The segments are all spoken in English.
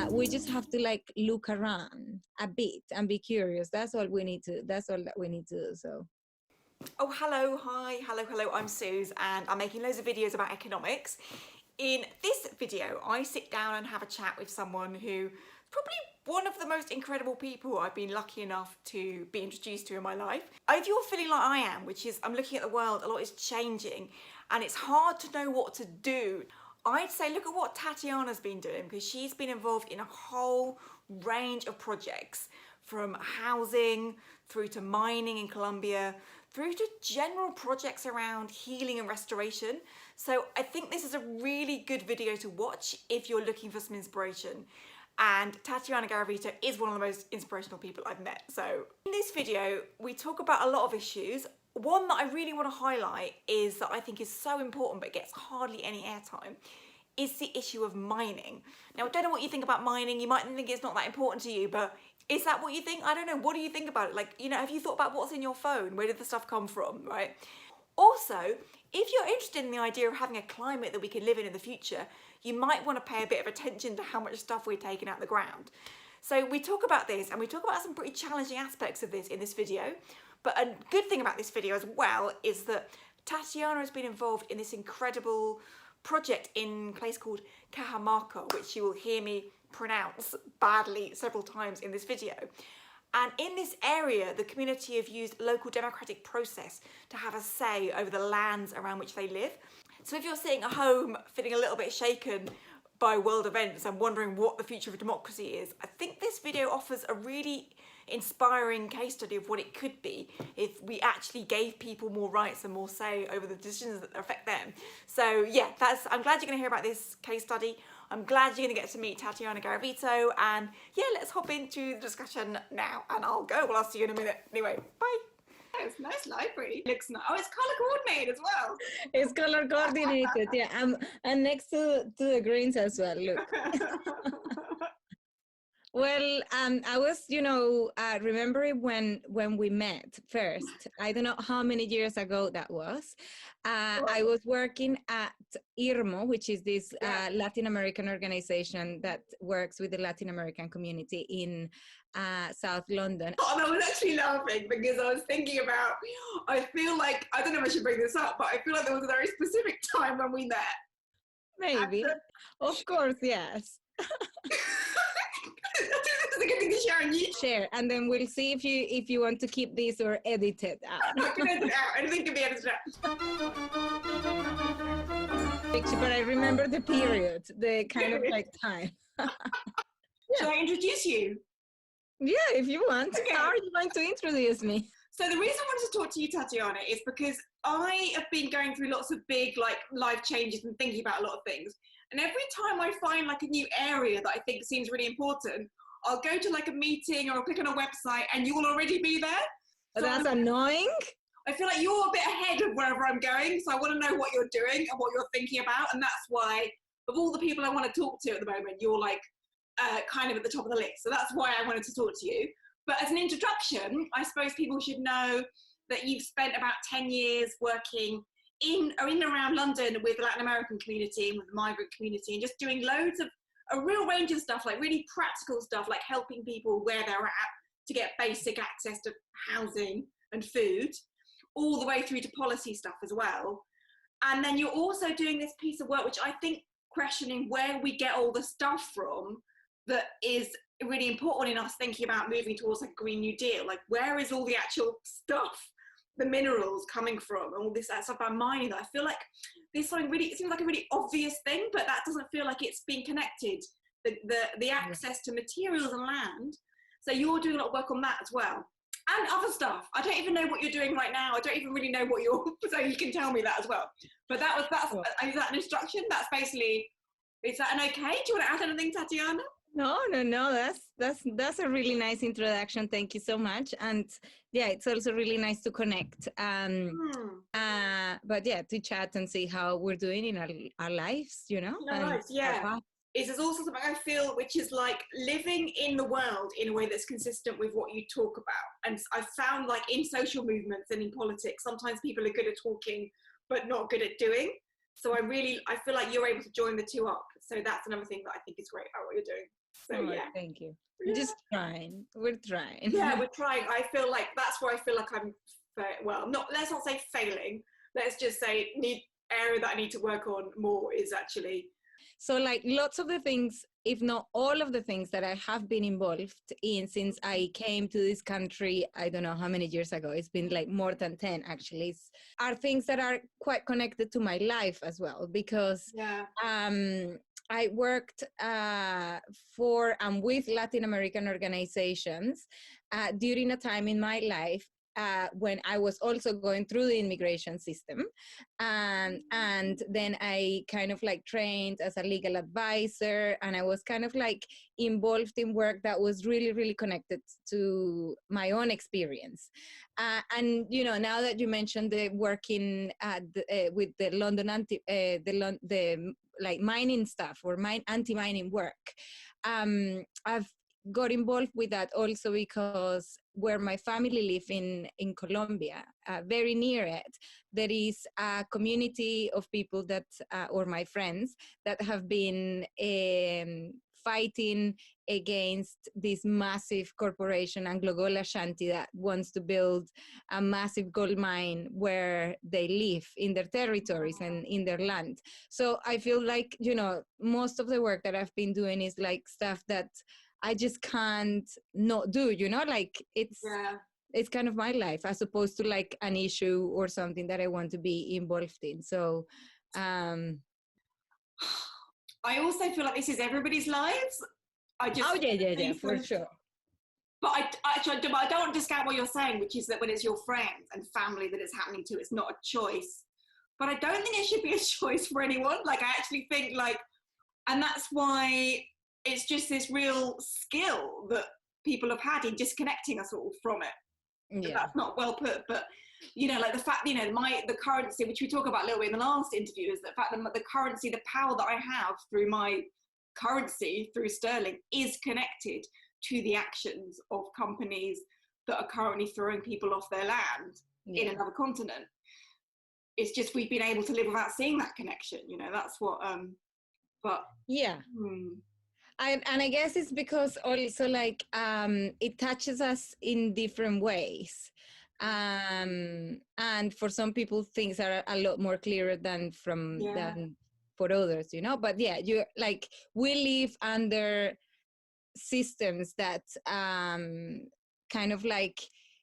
We just have to like look around a bit and be curious. That's all we need to. That's all that we need to do. So. Oh, hello, hi, hello, I'm Suse and I'm making loads of videos about economics. In this video, I sit down and have a chat with someone who probably one of the most incredible people I've been lucky enough to be introduced to in my life. If you're feeling like I am, which is I'm looking at the world, a lot is changing and it's hard to know what to do, I'd say look at what Tatiana's been doing, because she's been involved in a whole range of projects, from housing through to mining in Colombia, through to general projects around healing and restoration. So I think this is a really good video to watch if you're looking for some inspiration. And Tatiana Garavito is one of the most inspirational people I've met. So in this video, we talk about a lot of issues. One that I really want to highlight is that I think is so important but gets hardly any airtime is the issue of mining. Now, I don't know what you think about mining. You might think it's not that important to you, but is that what you think? I don't know. What do you think about it? Like, you know, have you thought about what's in your phone? Where did the stuff come from, right? Also, if you're interested in the idea of having a climate that we can live in the future, you might want to pay a bit of attention to how much stuff we're taking out the ground. So we talk about this, and we talk about some pretty challenging aspects of this in this video. But a good thing about this video as well is that Tatiana has been involved in this incredible project in a place called Cajamarca, which you will hear me pronounce badly several times in this video. And in this area, the community have used local democratic process to have a say over the lands around which they live. So if you're sitting at home feeling a little bit shaken by world events and wondering what the future of democracy is, I think this video offers a really inspiring case study of what it could be if we actually gave people more rights and more say over the decisions that affect them. So yeah, I'm glad you're going to hear about this case study. I'm glad you're going to get to meet Tatiana Garavito, and yeah, let's hop into the discussion now, and I'll go. Well, I'll see you in a minute. Anyway, bye. It's a nice library. Looks nice. Oh, it's color coordinated as well. It's color coordinated, yeah. And next to the greens as well, look. Well, I was, remembering when we met first. I don't know how many years ago that was. I was working at IRMO, which is this Latin American organization that works with the Latin American community in South London. And I was actually laughing because I was thinking about, I feel like, I don't know if I should bring this up, but I feel like there was a very specific time when we met. Maybe. Of course, yes. It's a good thing to share on YouTube. Share, and then we'll see if you want to keep this or edit it out. I can edit it out. Anything can be edited out. But I remember the period, the kind of like time. Yeah. Shall I introduce you? Yeah, if you want. Okay. How are you going to introduce me? So the reason I wanted to talk to you, Tatiana, is because I have been going through lots of big life changes and thinking about a lot of things. And every time I find a new area that I think seems really important, I'll go to a meeting or I'll click on a website and you'll already be there. So that's annoying. I feel like you're a bit ahead of wherever I'm going, so I want to know what you're doing and what you're thinking about, and that's why, of all the people I want to talk to at the moment, you're kind of at the top of the list. So that's why I wanted to talk to you. But as an introduction, I suppose people should know that you've spent about 10 years working in and around London with the Latin American community and with the migrant community, and just doing loads of a real range of stuff, really practical stuff, like helping people where they're at to get basic access to housing and food, all the way through to policy stuff as well. And then you're also doing this piece of work, which I think questioning where we get all the stuff from that is really important in us thinking about moving towards a Green New Deal. Where is all the actual stuff, the minerals coming from, and all this stuff about mining that I feel like there's something really, it seems like a really obvious thing, but that doesn't feel like it's being connected, the access to materials and land. So you're doing a lot of work on that as well. And other stuff. I don't even know what you're doing right now. I don't even really know what you're, so you can tell me that as well. But is that an instruction? That's basically, is that an okay? Do you want to add anything, Tatiana? No. That's a really nice introduction. Thank you so much. And yeah, it's also really nice to connect. But yeah, to chat and see how we're doing in our lives, Nice, yeah. There's also something I feel which is living in the world in a way that's consistent with what you talk about. And I've found in social movements and in politics, sometimes people are good at talking but not good at doing. So I feel like you're able to join the two up. So that's another thing that I think is great about what you're doing. So Oh, yeah. thank you. Yeah. Just trying. We're trying. Yeah, we're trying. I feel like that's where I feel like I'm, well, not, let's not say failing. Let's just say area that I need to work on more is actually. So like lots of the things, if not all of the things that I have been involved in since I came to this country, I don't know how many years ago, it's been like more than 10 actually, are things that are quite connected to my life as well, because I worked for and with Latin American organizations during a time in my life when I was also going through the immigration system. And then I kind of like trained as a legal advisor, and I was kind of like involved in work that was really, really connected to my own experience. And, you know, now that you mentioned the working with the London the like mining stuff or anti-mining work, I've got involved with that also because where my family live in Colombia, very near it, there is a community of people that, or my friends, that have been fighting against this massive corporation, Anglo-Gold Ashanti, that wants to build a massive gold mine where they live in their territories and in their land. So I feel like, you know, most of the work that I've been doing is like stuff that I just can't not do, you know, like it's kind of my life as opposed to like an issue or something that I want to be involved in. So I also feel like this is everybody's lives. yeah, for sure. But I don't want to discount what you're saying, which is that when it's your friends and family that it's happening to, it's not a choice. But I don't think it should be a choice for anyone. Like, I actually think like, and that's why it's just this real skill that people have had in disconnecting us all from it. Yeah. That's not well put, but you know, like the fact, you know, the currency, which we talk about a little bit in the last interview, is the fact that the currency, the power that I have through my currency, through sterling, is connected to the actions of companies that are currently throwing people off their land in another continent. It's just we've been able to live without seeing that connection, you know, that's what, but. Yeah. And I guess it's because also like it touches us in different ways. And for some people things are a lot more clearer than for others, you know. But yeah, you like we live under systems that kind of like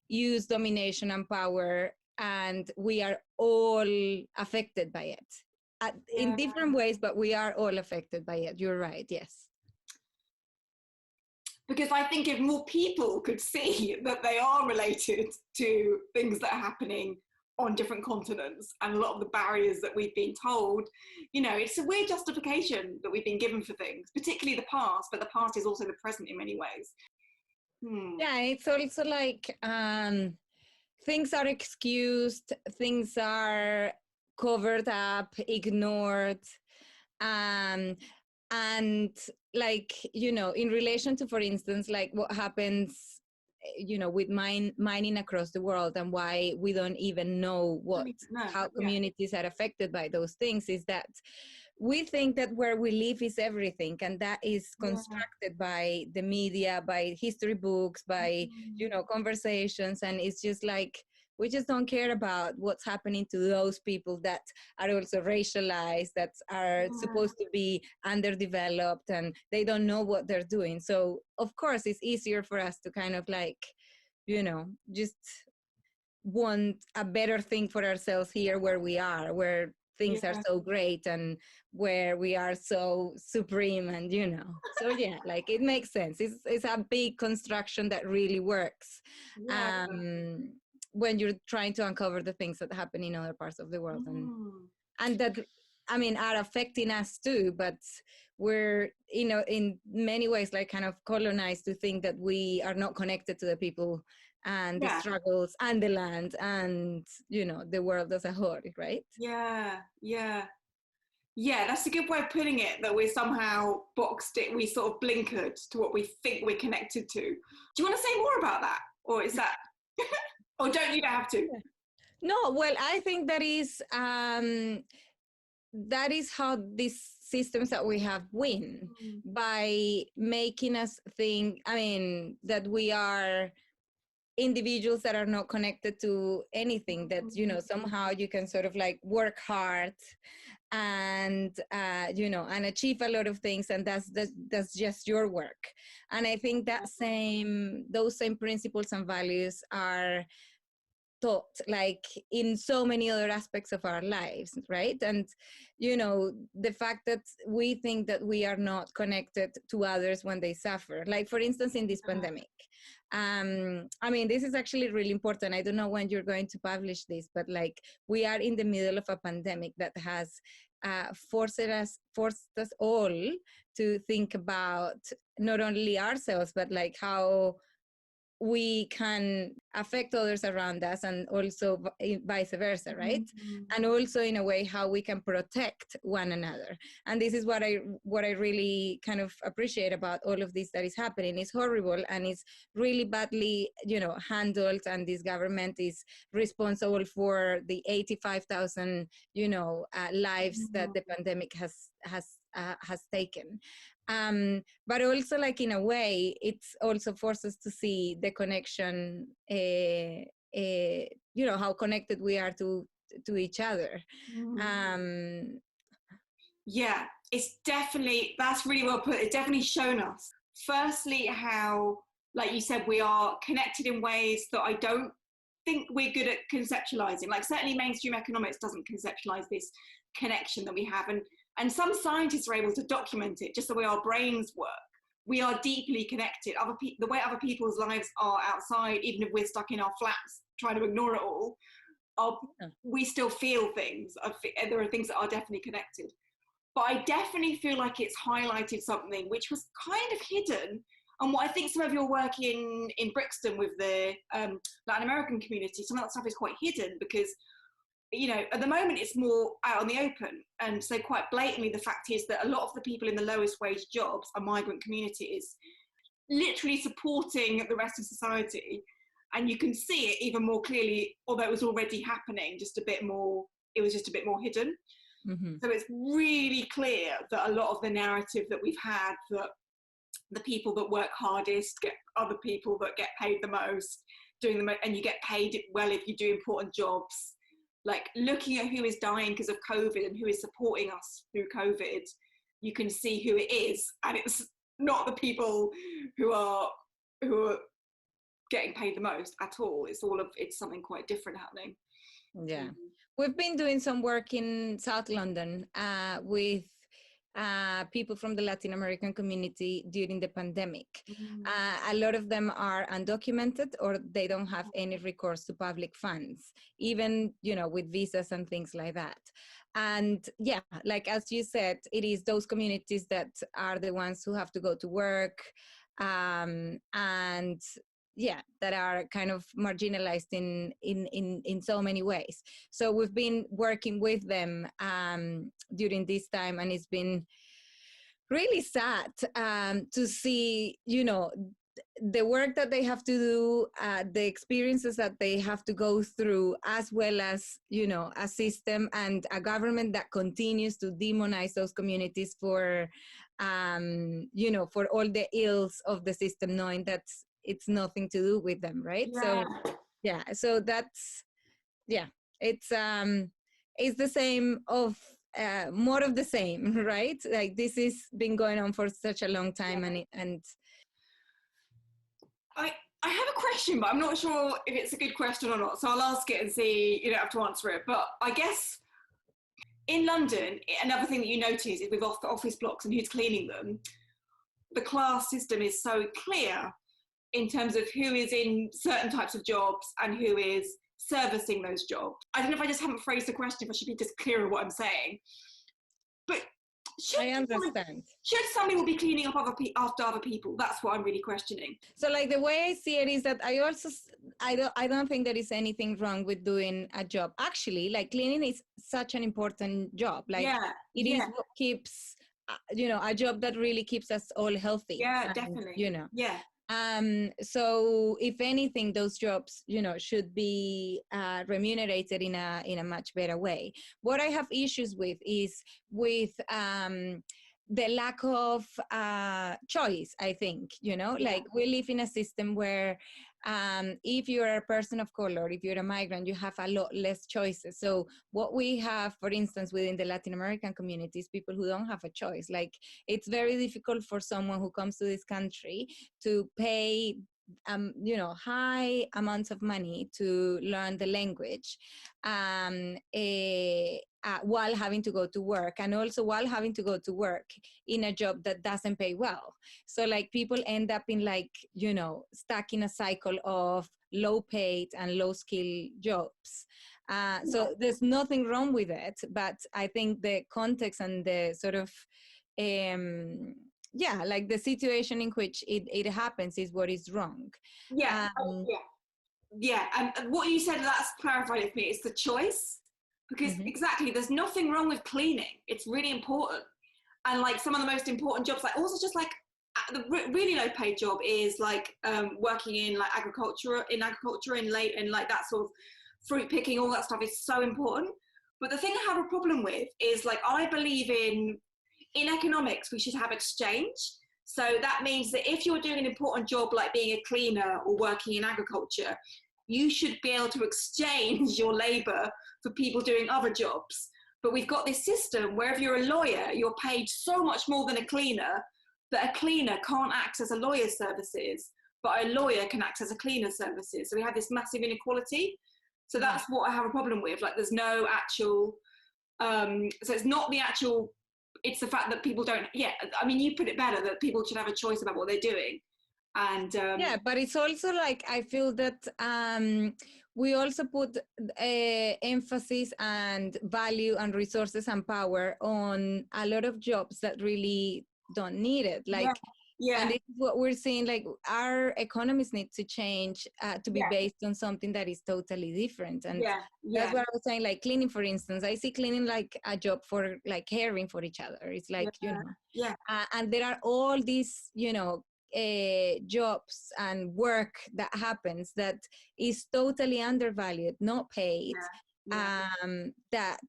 use domination and power, and we are all affected by it in different ways, but we are all affected by it. You're right. Yes. Because I think if more people could see that they are related to things that are happening on different continents and a lot of the barriers that we've been told, you know, it's a weird justification that we've been given for things, particularly the past, but the past is also the present in many ways. Yeah, it's also like things are excused, things are covered up, ignored. And like, you know, in relation to, for instance, like what happens, you know, with mining across the world, and why we don't even know how communities are affected by those things, is that we think that where we live is everything, and that is constructed by the media, by history books, by, you know, conversations, and it's just like, we just don't care about what's happening to those people that are also racialized, that are supposed to be underdeveloped, and they don't know what they're doing. So of course it's easier for us to kind of like, you know, just want a better thing for ourselves here where we are, where things are so great and where we are so supreme, and you know, so yeah, like it makes sense. It's a big construction that really works when you're trying to uncover the things that happen in other parts of the world, and that, I mean, are affecting us too, but we're, you know, in many ways like kind of colonized to think that we are not connected to the people and the struggles and the land and, you know, the world as a whole, right? Yeah, that's a good way of putting it, that we're somehow boxed it, we sort of blinkered to what we think we're connected to. Do you want to say more about that? Or is that, or you don't have to? No, well, I think that is, that is how these systems that we have win, by making us think, I mean, that we are individuals that are not connected to anything, that, you know, somehow you can sort of like work hard and you know, and achieve a lot of things, and that's just your work. And I think that those same principles and values are taught like in so many other aspects of our lives, right? And you know, the fact that we think that we are not connected to others when they suffer, like for instance in this pandemic. I mean, this is actually really important. I don't know when you're going to publish this, but like we are in the middle of a pandemic that has forced us all to think about not only ourselves, but like how we can affect others around us, and also vice versa, right? And also in a way how we can protect one another. And this is what I really kind of appreciate about all of this that is happening. It's horrible and it's really badly, you know, handled, and this government is responsible for the 85,000, you know, lives that the pandemic has taken. But also, like in a way, it's also forced us to see the connection, you know, how connected we are to each other. Yeah, it's definitely, that's really well put. It's definitely shown us, firstly, how, like you said, we are connected in ways that I don't think we're good at conceptualizing. Like certainly mainstream economics doesn't conceptualize this connection that we have. And some scientists are able to document it, just the way our brains work. We are deeply connected. The way other people's lives are outside, even if we're stuck in our flats trying to ignore it all, we still feel things. There are things that are definitely connected. But I definitely feel like it's highlighted something which was kind of hidden. And what I think some of your work in Brixton with the Latin American community, some of that stuff is quite hidden because, you know, at the moment it's more out in the open. And so quite blatantly, the fact is that a lot of the people in the lowest wage jobs are migrant communities, literally supporting the rest of society. And you can see it even more clearly, although it was already happening, it was just a bit more hidden. So it's really clear that a lot of the narrative that we've had, that the people that work hardest get other people that get paid the most, and you get paid well if you do important jobs. Like looking at who is dying because of COVID and who is supporting us through COVID, you can see who it is, and it's not the people who are getting paid the most at all. It's something quite different happening. Yeah, we've been doing some work in South London with people from the Latin American community during the pandemic. A lot of them are undocumented, or they don't have any recourse to public funds, even, you know, with visas and things like that. And yeah, like as you said, it is those communities that are the ones who have to go to work, and yeah, that are kind of marginalized in so many ways. So we've been working with them during this time, and it's been really sad to see, you know, the work that they have to do, the experiences that they have to go through, as well as, you know, a system and a government that continues to demonize those communities for, you know, for all the ills of the system, knowing that it's nothing to do with them, right? So yeah, so that's, yeah, it's the same of more of the same, right? Like this has been going on for such a long time. And I have a question, but I'm not sure if it's a good question or not, so I'll ask it and see. You don't have to answer it, but I guess in London, another thing that you notice is with office blocks and who's cleaning them, the class system is so clear in terms of who is in certain types of jobs and who is servicing those jobs. I don't know if I just haven't phrased the question, if I should be just clear on what I'm saying. But I understand. Should some people be cleaning up after other people? That's what I'm really questioning. So like the way I see it is that I don't think there is anything wrong with doing a job. Actually, like cleaning is such an important job. Like it is what keeps, you know, a job that really keeps us all healthy. Yeah, definitely. You know. Yeah. So if anything, those jobs, should be remunerated in a much better way. What I have issues with is with the lack of choice. I think, like we live in a system where if you're a person of color, if you're a migrant, you have a lot less choices. So what we have, for instance, within the Latin American communities, people who don't have a choice, like it's very difficult for someone who comes to this country to pay high amounts of money to learn the language, while having to go to work, and also while having to go to work in a job that doesn't pay well. So like people end up in stuck in a cycle of low paid and low skill jobs. So there's nothing wrong with it, but I think the context and the sort of like the situation in which it happens is what is wrong. And what you said, that's clarified it for me. It's the choice, because exactly, there's nothing wrong with cleaning. It's really important, and like some of the most important jobs, like also just like the really low paid job is like working in like agriculture and like that sort of fruit picking, all that stuff is so important. But the thing I have a problem with is, like, I believe in economics we should have exchange. So that means that if you're doing an important job like being a cleaner or working in agriculture, you should be able to exchange your labor for people doing other jobs. But we've got this system where if you're a lawyer, you're paid so much more than a cleaner, that a cleaner can't access a lawyer's services, but a lawyer can access a cleaner's services. So we have this massive inequality. So that's what I have a problem with. Like, there's no actual, so it's not the actual, it's the fact that people don't, I mean, you put it better, that people should have a choice about what they're doing. And but it's also like, I feel that we also put emphasis and value and resources and power on a lot of jobs that really don't need it. Like, and this is what we're seeing, like our economies need to change to be based on something that is totally different. And that's what I was saying, like cleaning, for instance. I see cleaning like a job for like caring for each other. It's like, and there are all these, jobs and work that happens that is totally undervalued, not paid. That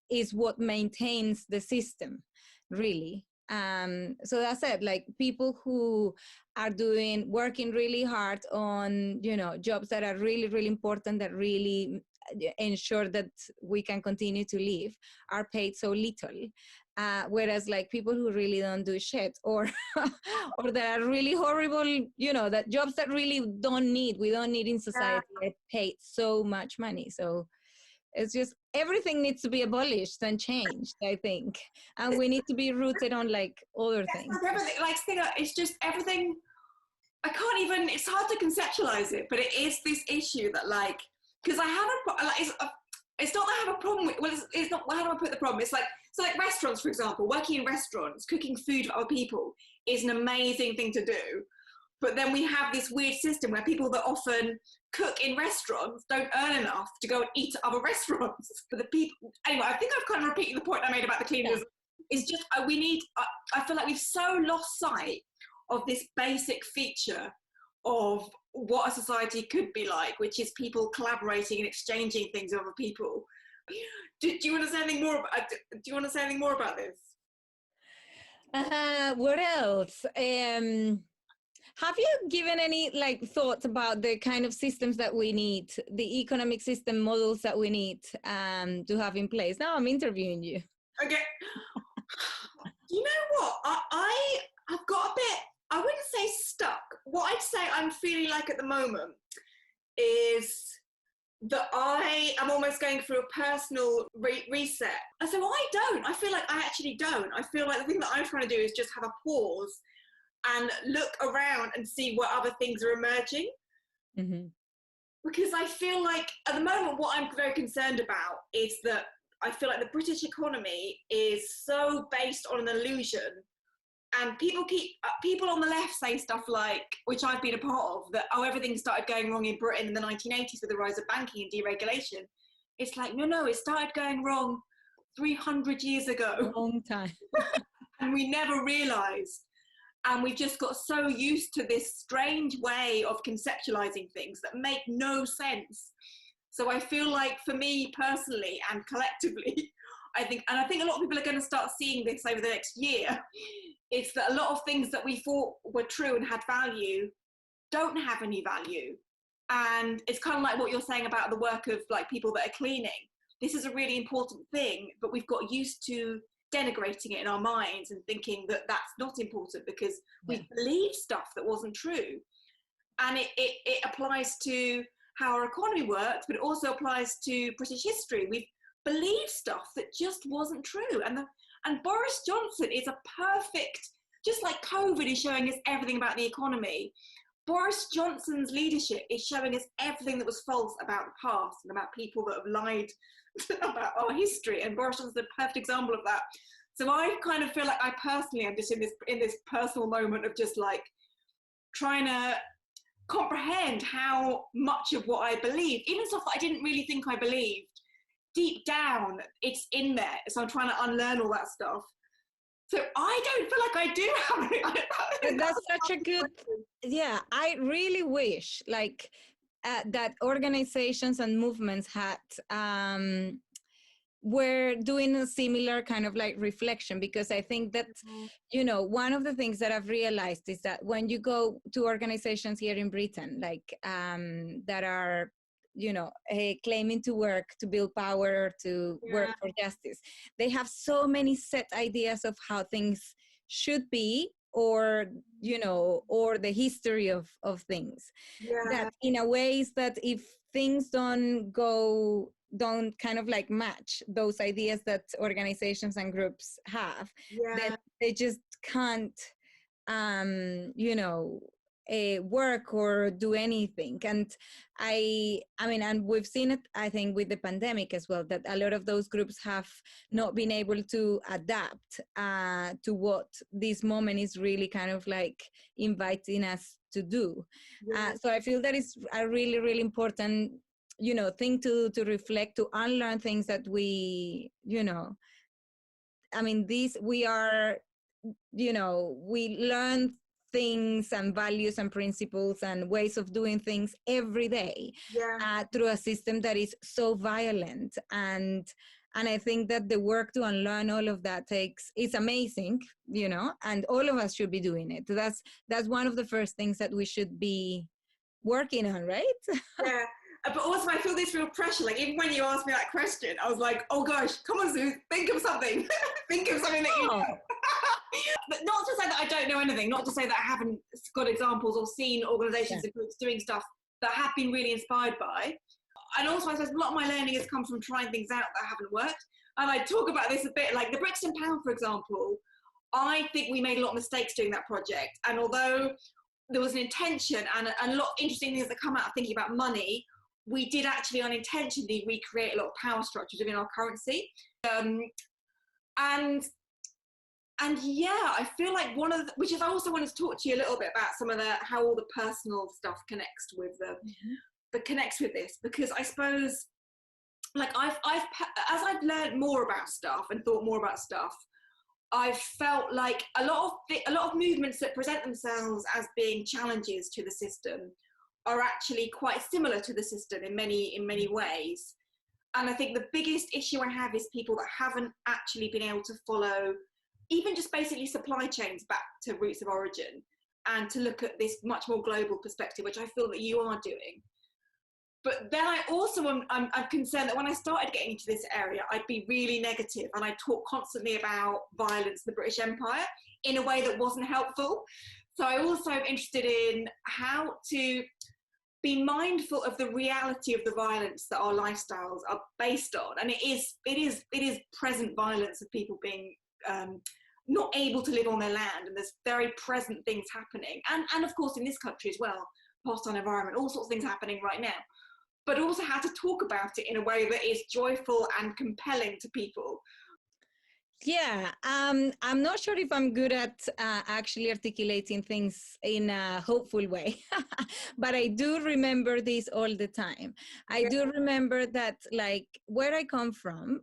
is what maintains the system, really. So that's it, like people who are working really hard on, jobs that are really, really important, that really ensure that we can continue to live, are paid so little. Whereas like people who really don't do shit, or or that are really horrible, that jobs that really we don't need in society, are paid so much money. So it's just, everything needs to be abolished and changed, I think. And we need to be rooted on like other things. Like everything, like, it's just everything. I can't even, it's hard to conceptualize it, but it is this issue that, like, because I have it's not that I have a problem with, well, it's not, how do I put the problem? It's like, so like restaurants, for example, working in restaurants, cooking food for other people is an amazing thing to do. But then we have this weird system where people that often cook in restaurants don't earn enough to go and eat at other restaurants. For the people, anyway, I think I've kind of repeated the point I made about the cleaners. It's just, I feel like we've so lost sight of this basic feature of what a society could be like, which is people collaborating and exchanging things with other people. Do you want to say anything more about? Do you want to say anything more about this? What else? Have you given any like thoughts about the kind of systems that we need, the economic system models that we need to have in place? Now I'm interviewing you. Okay. You know what? I've got a bit, I wouldn't say stuck. What I'd say I'm feeling like at the moment is that I am almost going through a personal reset. So I feel like I actually don't. I feel like the thing that I'm trying to do is just have a pause and look around and see what other things are emerging. Because I feel like at the moment what I'm very concerned about is that I feel like the British economy is so based on an illusion, and people on the left say stuff like, which I've been a part of, that everything started going wrong in Britain in the 1980s with the rise of banking and deregulation. It's like, no, it started going wrong 300 years ago. A long time. And we never realised. And we've just got so used to this strange way of conceptualizing things that make no sense. So I feel like for me personally and collectively, I think a lot of people are going to start seeing this over the next year. It's that a lot of things that we thought were true and had value don't have any value. And it's kind of like what you're saying about the work of like people that are cleaning. This is a really important thing, but we've got used to denigrating it in our minds and thinking that that's not important because we believe stuff that wasn't true. And it applies to how our economy works, but it also applies to British history. We've believed stuff that just wasn't true. And Boris Johnson is a perfect, just like COVID is showing us everything about the economy, Boris Johnson's leadership is showing us everything that was false about the past and about people that have lied about our history. And Boris Johnson's a perfect example of that. So I kind of feel like I personally am just in this personal moment of just like trying to comprehend how much of what I believe, even stuff that I didn't really think I believed, deep down it's in there. So I'm trying to unlearn all that stuff. So I don't feel like I do have it. That's such a good, yeah, I really wish like that organizations and movements had were doing a similar kind of like reflection, because I think that, you know, one of the things that I've realized is that when you go to organizations here in Britain, like that are, you know, claiming to work to build power, to work for justice, they have so many set ideas of how things should be, or, you know, or the history of things, that in a ways that if things don't kind of like match those ideas that organizations and groups have, then they just can't, you know, work or do anything. And I mean, and we've seen it, I think, with the pandemic as well, that a lot of those groups have not been able to adapt to what this moment is really kind of like inviting us to do. So I feel that is a really, really important, you know, thing to reflect, to unlearn things that we, you know, I mean, we are, you know, we learn things and values and principles and ways of doing things every day through a system that is so violent. And I think that the work to unlearn all of that is amazing, you know, and all of us should be doing it. That's one of the first things that we should be working on, right? Yeah. But also I feel this real pressure, like even when you asked me that question, I was like, oh gosh, come on Sue, think of something. Think of something that you know. But not to say that I don't know anything, not to say that I haven't got examples or seen organisations and groups doing stuff that I have been really inspired by. And also I suppose a lot of my learning has come from trying things out that haven't worked. And I talk about this a bit, like the Brixton Pound, for example. I think we made a lot of mistakes doing that project. And although there was an intention and a lot of interesting things that come out of thinking about money, we did actually unintentionally recreate a lot of power structures within our currency. And yeah, I feel like one of the, which is I also wanted to talk to you a little bit about some of how all the personal stuff connects with connects with this, because I suppose like as I've learned more about stuff and thought more about stuff, I've felt like a lot of movements that present themselves as being challenges to the system are actually quite similar to the system in many ways. And I think the biggest issue I have is people that haven't actually been able to follow even just basically supply chains back to roots of origin, and to look at this much more global perspective, which I feel that you are doing. But then I also I'm concerned that when I started getting into this area, I'd be really negative, and I talk constantly about violence in the British Empire in a way that wasn't helpful. So I also am interested in how to be mindful of the reality of the violence that our lifestyles are based on. And it is present violence of people being not able to live on their land, and there's very present things happening. And of course in this country as well, hostile environment, all sorts of things happening right now. But also how to talk about it in a way that is joyful and compelling to people. Yeah, I'm not sure if I'm good at actually articulating things in a hopeful way, but I do remember this all the time. I do remember that, like, where I come from,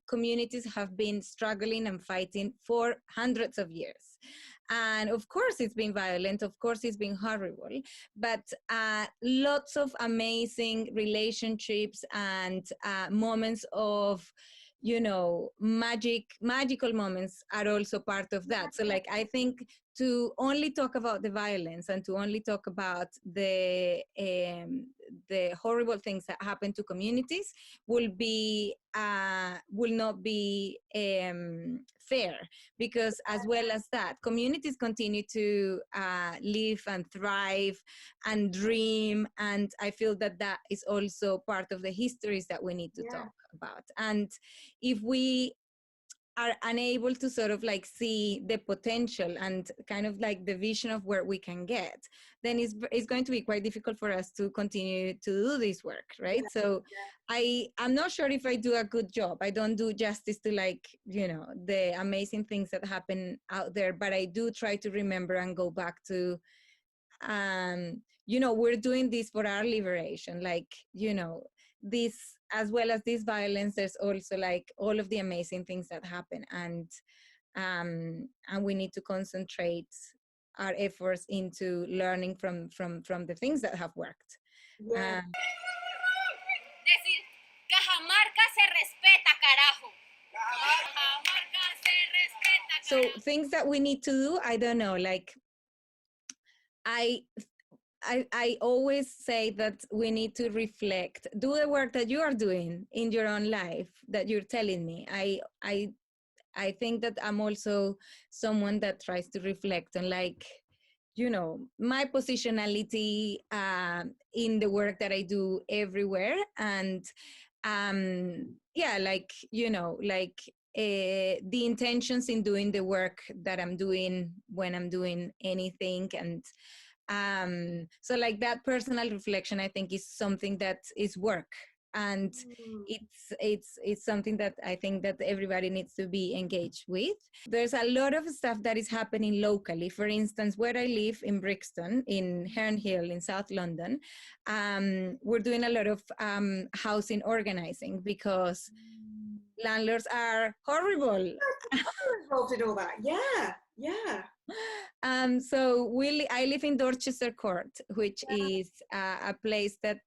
communities have been struggling and fighting for hundreds of years. And of course, it's been violent. Of course, it's been horrible. But lots of amazing relationships and moments of, magical moments are also part of that. So, like, I think to only talk about the violence and to only talk about the horrible things that happen to communities will not be fair, because as well as that, communities continue to live and thrive and dream, and I feel that that is also part of the histories that we need to talk about. And if we are unable to sort of like see the potential and kind of like the vision of where we can get, then it's going to be quite difficult for us to continue to do this work, right? So I'm not sure if I do a good job. I don't do justice to, like, the amazing things that happen out there, but I do try to remember and go back to, we're doing this for our liberation, like, this, as well as this violence, there's also like all of the amazing things that happen, and we need to concentrate our efforts into learning from the things that have worked. Decir, Cajamarca se respeta, carajo. Cajamarca se respeta, carajo. So things that we need to do, I don't know, like I always say that we need to reflect, do the work that you are doing in your own life that you're telling me. I think that I'm also someone that tries to reflect on, like, my positionality in the work that I do everywhere. And the intentions in doing the work that I'm doing when I'm doing anything. And so like that personal reflection, I think, is something that is work, and it's something that I think that everybody needs to be engaged with. There's a lot of stuff that is happening locally. For instance, where I live in Brixton, in Herne Hill in South London, we're doing a lot of housing organizing, because landlords are horrible. Involved in all that, yeah. So I live in Dorchester Court, which is a place that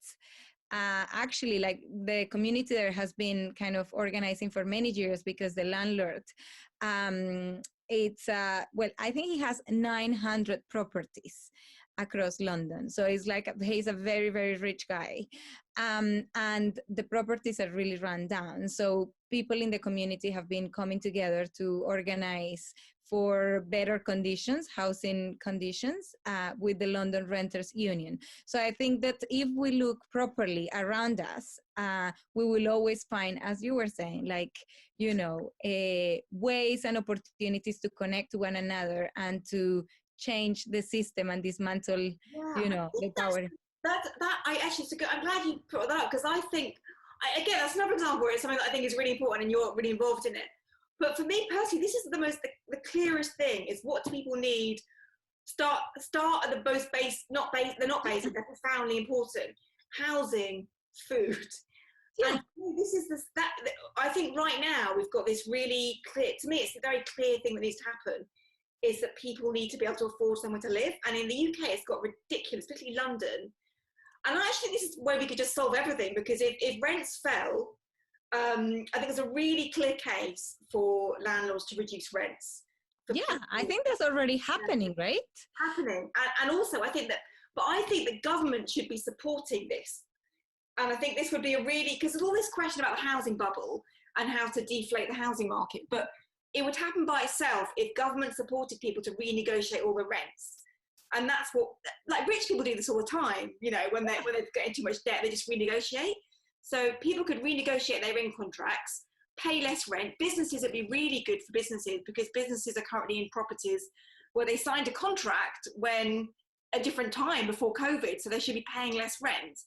actually, like, the community there has been kind of organizing for many years, because the landlord, I think he has 900 properties across London. So it's like he's a very, very rich guy. And the properties are really run down. So people in the community have been coming together to organize for better conditions, housing conditions, with the London Renters Union. So I think that if we look properly around us, we will always find, as you were saying, like, ways and opportunities to connect to one another and to change the system and dismantle, the power. I'm glad you brought that up, because I think, again, that's another example where it's something that I think is really important and you're really involved in it. But for me personally, this is the clearest thing, is what do people need? Start at the most base, they're not basic, they're profoundly important. Housing, food. Yeah. And I think right now we've got this really clear, to me it's a very clear thing that needs to happen, is that people need to be able to afford somewhere to live. And in the UK, it's got ridiculous, especially London. And I actually think this is where we could just solve everything, because if rents fell, I think there's a really clear case for landlords to reduce rents. Yeah, I think that's already happening, right? Happening. And also, I think the government should be supporting this. And I think this would be because there's all this question about the housing bubble and how to deflate the housing market. But it would happen by itself if government supported people to renegotiate all the rents. And that's what, like, rich people do this all the time, when they're getting too much debt, they just renegotiate. So people could renegotiate their rent contracts, pay less rent. Businesses, would be really good for businesses, because businesses are currently in properties where they signed a contract when a different time before COVID, so they should be paying less rent.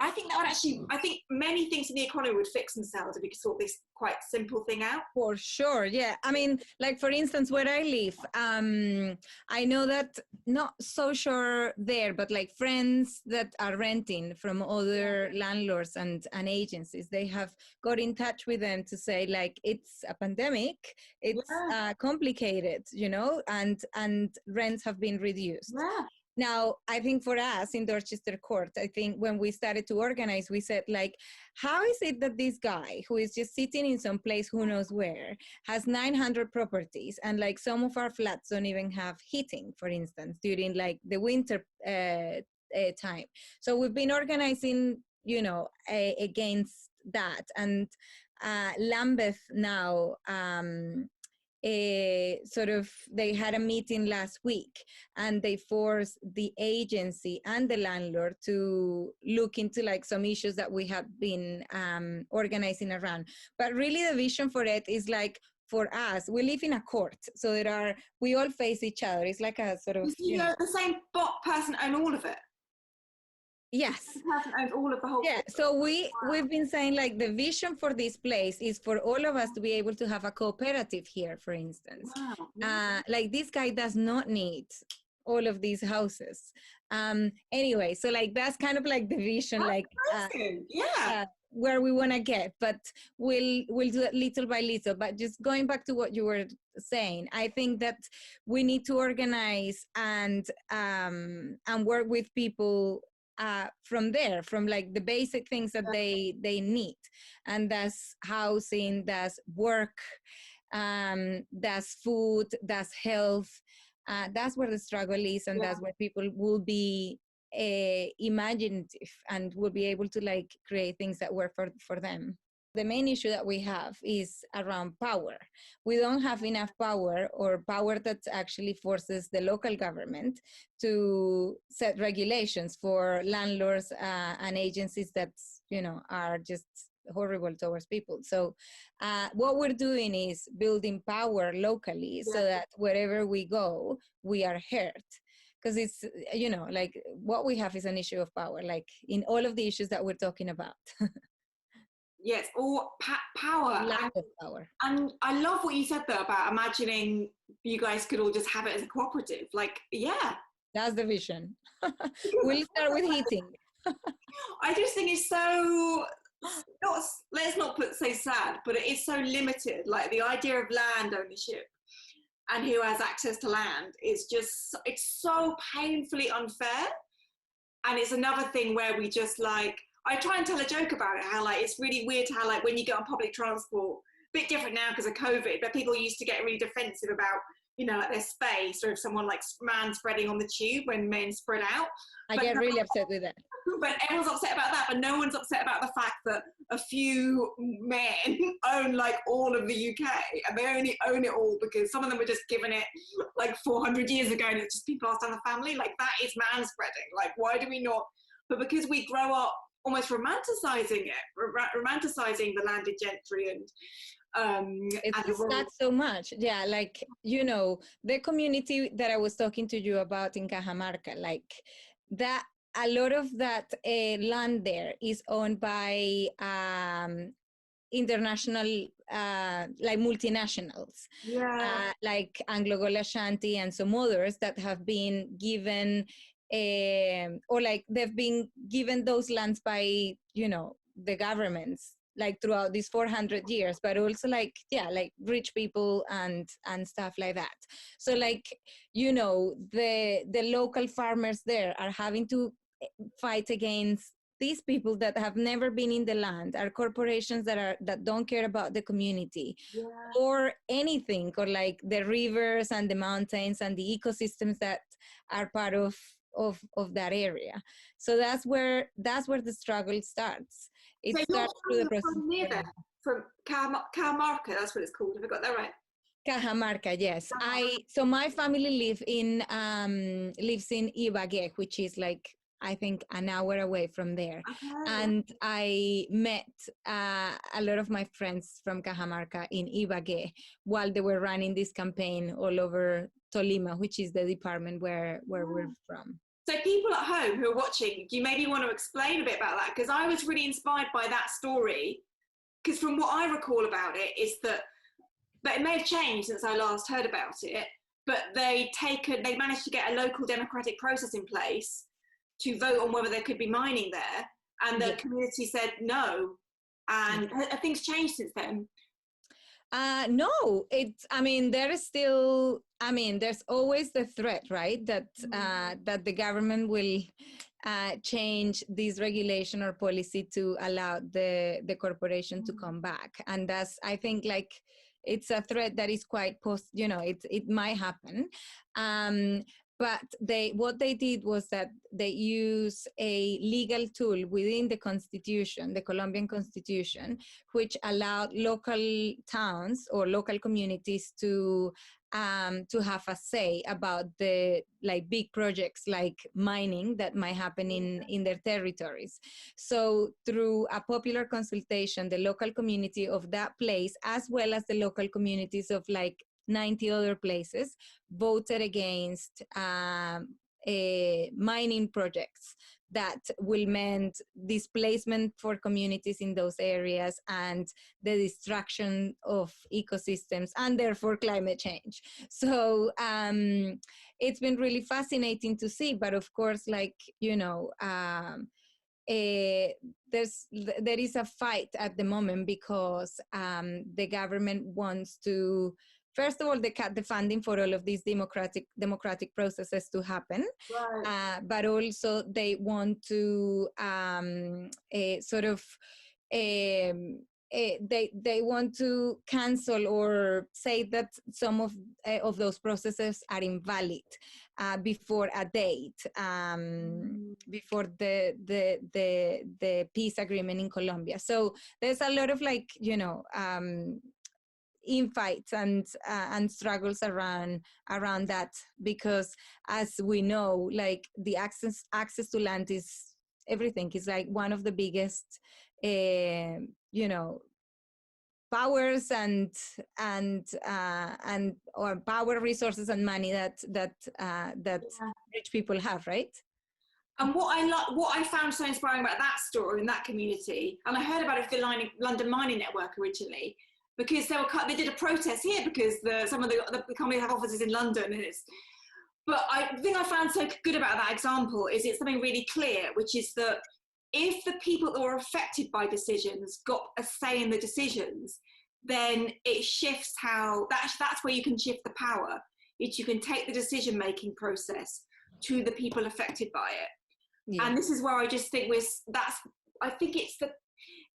I think that would actually, I think many things in the economy would fix themselves if we could sort this quite simple thing out. For sure, yeah. I mean, like for instance, where I live, I know that not so sure there, but like friends that are renting from other landlords and agencies, they have got in touch with them to say like it's a pandemic, it's complicated, you know, and rents have been reduced. Yeah. Now, I think for us in Dorchester Court, I think when we started to organize, we said like, how is it that this guy who is just sitting in some place, who knows where, has 900 properties, and like some of our flats don't even have heating, for instance, during like the winter time. So we've been organizing, you know, against that. And Lambeth now, sort of, they had a meeting last week and they forced the agency and the landlord to look into like some issues that we have been organizing around. But really the vision for it is like, for us, we live in a court, so we all face each other. It's like a sort of, you know, the same person own all of it. Yes. The person owns all of the whole. Yeah. So we've been saying like the vision for this place is for all of us to be able to have a cooperative here, for instance. Wow. Like this guy does not need all of these houses. Anyway, so like that's kind of like the vision, like where we want to get, but we'll do it little by little. But just going back to what you were saying, I think that we need to organize and work with people from there, from like the basic things that they need, and that's housing, that's work, that's food, that's health. That's where the struggle is, and that's where people will be imaginative and will be able to like create things that work for them. The main issue that we have is around power. We don't have enough power, or power that actually forces the local government to set regulations for landlords and agencies that, you know, are just horrible towards people. So what we're doing is building power locally so that wherever we go, we are heard. Because it's, you know, like what we have is an issue of power, like in all of the issues that we're talking about. Yes, or power. Lack of power. And I love what you said though about imagining you guys could all just have it as a cooperative. Like, yeah. That's the vision. We'll start with heating. I just think it's so, let's not say sad, but it is so limited. Like the idea of land ownership and who has access to land is just, it's so painfully unfair. And it's another thing where we just like, I try and tell a joke about it, how like it's really weird how like when you get on public transport, a bit different now because of COVID, but people used to get really defensive about, you know, like their space, or if someone like man spreading on the tube when men spread out. I get really upset with that. But everyone's upset about that, but no one's upset about the fact that a few men own like all of the UK, and they only own it all because some of them were just given it like 400 years ago and it's just been passed down the family. Like that is man spreading. Like why do we not? But because we grow up almost romanticizing it, romanticizing the landed gentry and it's not so much. Yeah, like, you know, the community that I was talking to you about in Cajamarca, like that, a lot of that land there is owned by international, like multinationals, like Anglo-Gol Ashanti and some others that have been given, or like they've been given those lands by, you know, the governments, like throughout these 400 years, but also like, yeah, like rich people and stuff like that. So like, you know, the local farmers there are having to fight against these people that have never been in the land, are corporations that don't care about the community or anything, or like the rivers and the mountains and the ecosystems that are part of that area. So that's where the struggle starts. It so starts through the process. From near there, from Cajamarca, that's what it's called. Have I got that right? Cajamarca, yes. So my family lives in Ibagué, which is like, I think, an hour away from there. And I met a lot of my friends from Cajamarca in Ibagué while they were running this campaign all over Tolima, which is the department where we're from. So people at home who are watching, do you maybe want to explain a bit about that? Because I was really inspired by that story. Because from what I recall about it is that, but it may have changed since I last heard about it, but they managed to get a local democratic process in place to vote on whether there could be mining there. And the community said no. And have things changed since then? No, there is still, there's always the threat, right? That that the government will change this regulation or policy to allow the corporation to come back. And that's, I think, like, it's a threat that is quite it might happen. But what they did was that they use a legal tool within the constitution, the Colombian constitution, which allowed local towns or local communities to have a say about the big projects like mining that might happen in their territories. So through a popular consultation, the local community of that place, as well as the local communities of 90 other places, voted against mining projects that will mean displacement for communities in those areas and the destruction of ecosystems and therefore climate change. So it's been really fascinating to see, but of course, there is a fight at the moment because the government wants to, first of all, they cut the funding for all of these democratic processes to happen, right. But also they want to they want to cancel or say that some of those processes are invalid before a date, before the peace agreement in Colombia. So there's a lot of infights and struggles around that, because as we know, the access to land is everything. It's one of the biggest powers and or power, resources and money that rich people have, right? And what I found so inspiring about that story in that community, and I heard about it for the London Mining Network originally, because they did a protest here because some of the companies have offices in London, but the thing I found so good about that example is it's something really clear, which is that if the people that were affected by decisions got a say in the decisions, then it shifts that's where you can shift the power. You can take the decision-making process to the people affected by it. Yeah. And this is where I just think I think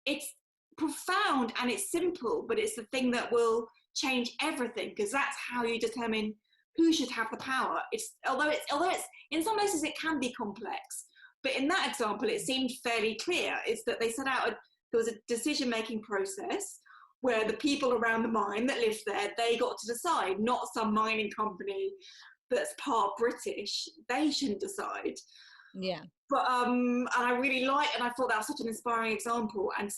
it's profound and it's simple, but it's the thing that will change everything, because that's how you determine who should have the power. Although it's in some places it can be complex, but in that example it seemed fairly clear. Is that they set out there was a decision-making process where the people around the mine that lived there, they got to decide, not some mining company that's part British. They shouldn't decide. Yeah. But and I really liked, and I thought that was such an inspiring example, and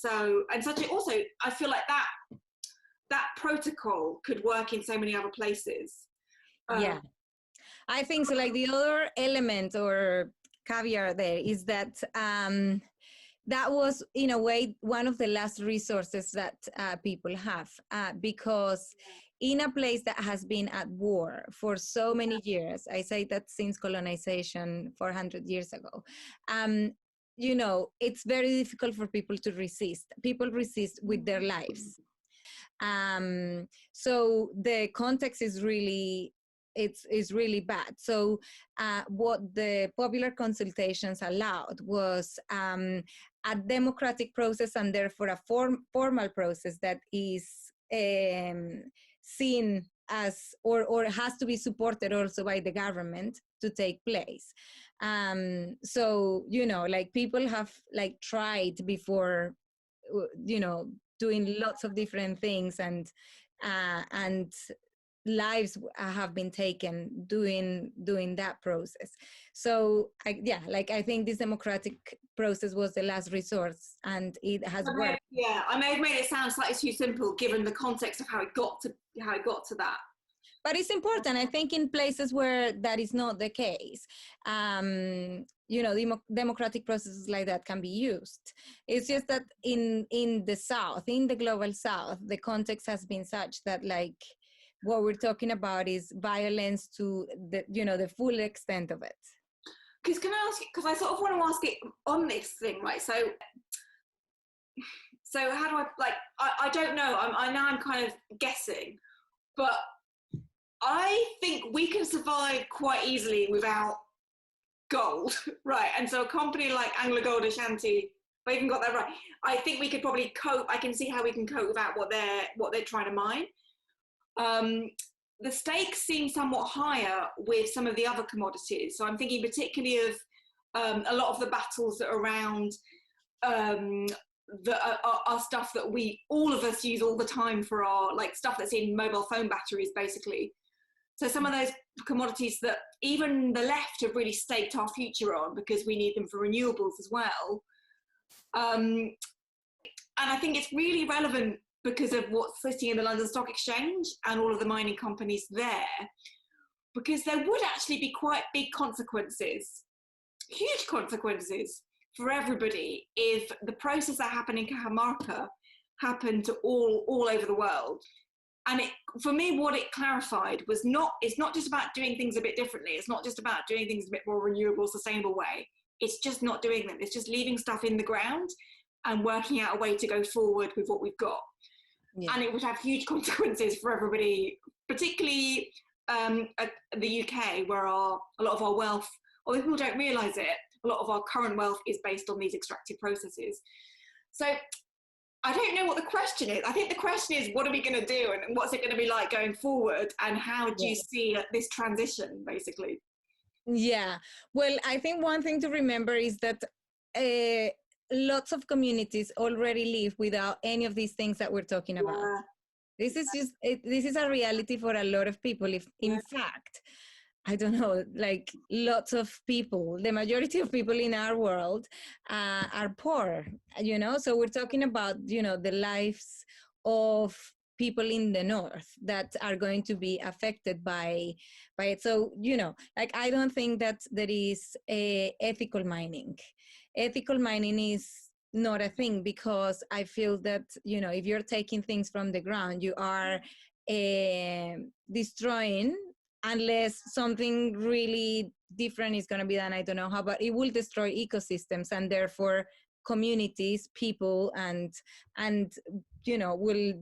also I feel like that protocol could work in so many other places. Yeah, I think so. The other element or caveat there is that that was, in a way, one of the last resources that people have, because in a place that has been at war for so many years, I say that since colonization 400 years ago, it's very difficult for people to resist. People resist with their lives. So the context is really, it's really bad. So what the popular consultations allowed was a democratic process, and therefore a formal process that is seen as or has to be supported also by the government to take place. So people have tried before, doing lots of different things, and lives have been taken doing that process. So I think this democratic process was the last resource, and it has worked. Yeah, I may have made it sound slightly too simple given the context of how it got to that. But it's important, I think, in places where that is not the case. Democratic processes like that can be used. It's just that in the South, in the global South, the context has been such that, like, what we're talking about is violence to the full extent of it. Because can I ask you, because I sort of want to ask it on this thing, right? So how do I don't know. I'm kind of guessing, but I think we can survive quite easily without gold, right? And so a company like Anglo Gold Ashanti, if I even got that right, I think we could probably cope. I can see how we can cope without what they're trying to mine. The stakes seem somewhat higher with some of the other commodities. So I'm thinking particularly of a lot of the battles that are around our stuff that all of us use all the time for our, like, stuff that's in mobile phone batteries, basically. So some of those commodities that even the left have really staked our future on because we need them for renewables as well. And I think it's really relevant because of what's sitting in the London Stock Exchange and all of the mining companies there, because there would actually be quite big consequences, huge consequences for everybody if the process that happened in Cajamarca happened to all over the world. And for me, what it clarified was it's not just about doing things a bit differently. It's not just about doing things a bit more renewable, sustainable way. It's just not doing them. It's just leaving stuff in the ground and working out a way to go forward with what we've got. Yeah. And it would have huge consequences for everybody, particularly at the UK, where a lot of our wealth, although people don't realise it, a lot of our current wealth is based on these extractive processes. So I don't know what the question is. I think the question is, what are we going to do, and what's it going to be like going forward, and how do you see this transition, basically? Yeah, well, I think one thing to remember is that lots of communities already live without any of these things that we're talking about. This is a reality for a lot of people. If in fact, I don't know, like, lots of people, the majority of people in our world are poor, so we're talking about, the lives of people in the north that are going to be affected by it. So, like, I don't think that there is a ethical mining. Ethical mining is not a thing, because I feel that, if you're taking things from the ground, you are destroying, unless something really different is going to be done. I don't know how, but it will destroy ecosystems, and therefore communities, people, and will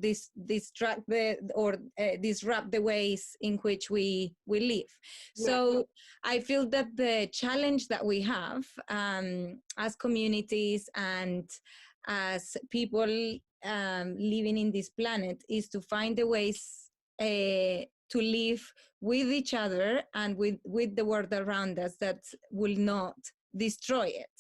disrupt the ways in which we live. Yeah. So I feel that the challenge that we have as communities and as people living in this planet is to find the ways to live with each other and with the world around us that will not destroy it.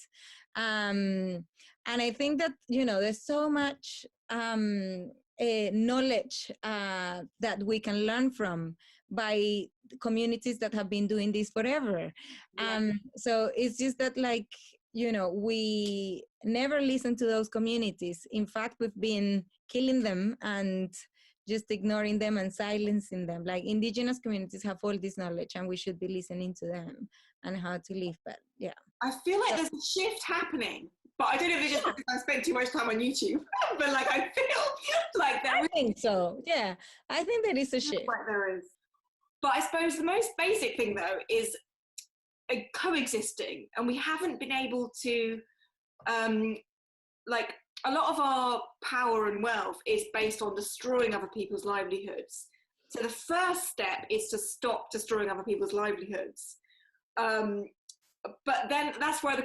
And I think that, there's so much knowledge that we can learn from by communities that have been doing this forever. Yeah. So it's just that, like, we never listen to those communities. In fact, we've been killing them and just ignoring them and silencing them. Like, indigenous communities have all this knowledge, and we should be listening to them and how to live. But yeah, I feel like there's a shift happening, but I don't know if it's just because I spend too much time on YouTube. But like, I feel like I think so. Yeah, I think there is a shift. Like there is. But I suppose the most basic thing, though, is coexisting, and we haven't been able to like, a lot of our power and wealth is based on destroying other people's livelihoods. So the first step is to stop destroying other people's livelihoods. But then that's where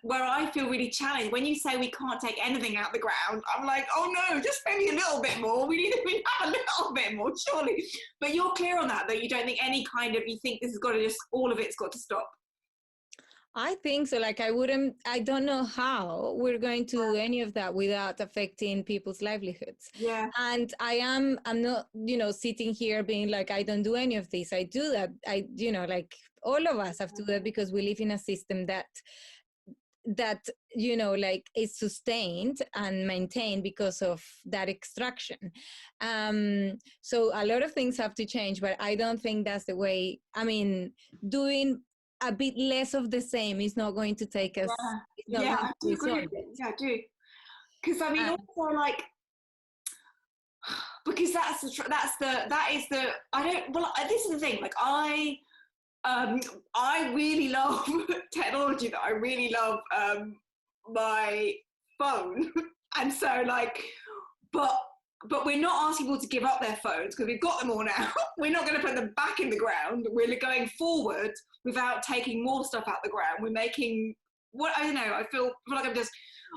where I feel really challenged. When you say we can't take anything out of the ground, I'm like, oh no, just maybe a little bit more. We have a little bit more, surely. But you're clear on that you don't think you think this has got to all of it's got to stop. I think so. Like, I don't know how we're going to do any of that without affecting people's livelihoods. Yeah. And I'm not, sitting here being like, I don't do any of this. I do that. Like, all of us have to do that because we live in a system that that, you know, like is sustained and maintained because of that extraction. So a lot of things have to change, but I don't think that's the way. I mean, doing a bit less of the same is not going to take us, it's not Yeah, going I to do agree resolve with you. it. Yeah, I do. Because I mean, also like, because that is the, I don't, well, this is the thing, like I really love technology, that I really love my phone. And so like, but we're not asking people to give up their phones because we've got them all now. We're not going to put them back in the ground. We're going forward without taking more stuff out the ground. We're making, what, I don't know, I feel like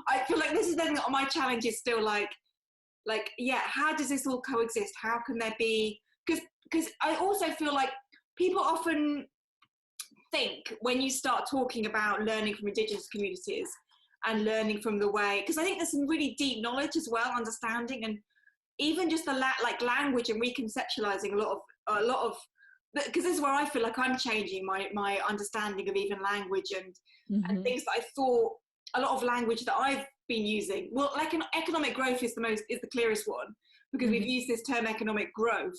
I feel like this is the thing that my challenge is still like, yeah, how does this all coexist? How can there be, because I also feel like people often think when you start talking about learning from Indigenous communities and learning from the way, because I think there's some really deep knowledge as well, understanding, and even just the like language and reconceptualizing a lot of, because this is where I feel like I'm changing my understanding of even language and things that I thought, a lot of language that I've been using. Well, like an economic growth is the clearest one, because we've used this term economic growth,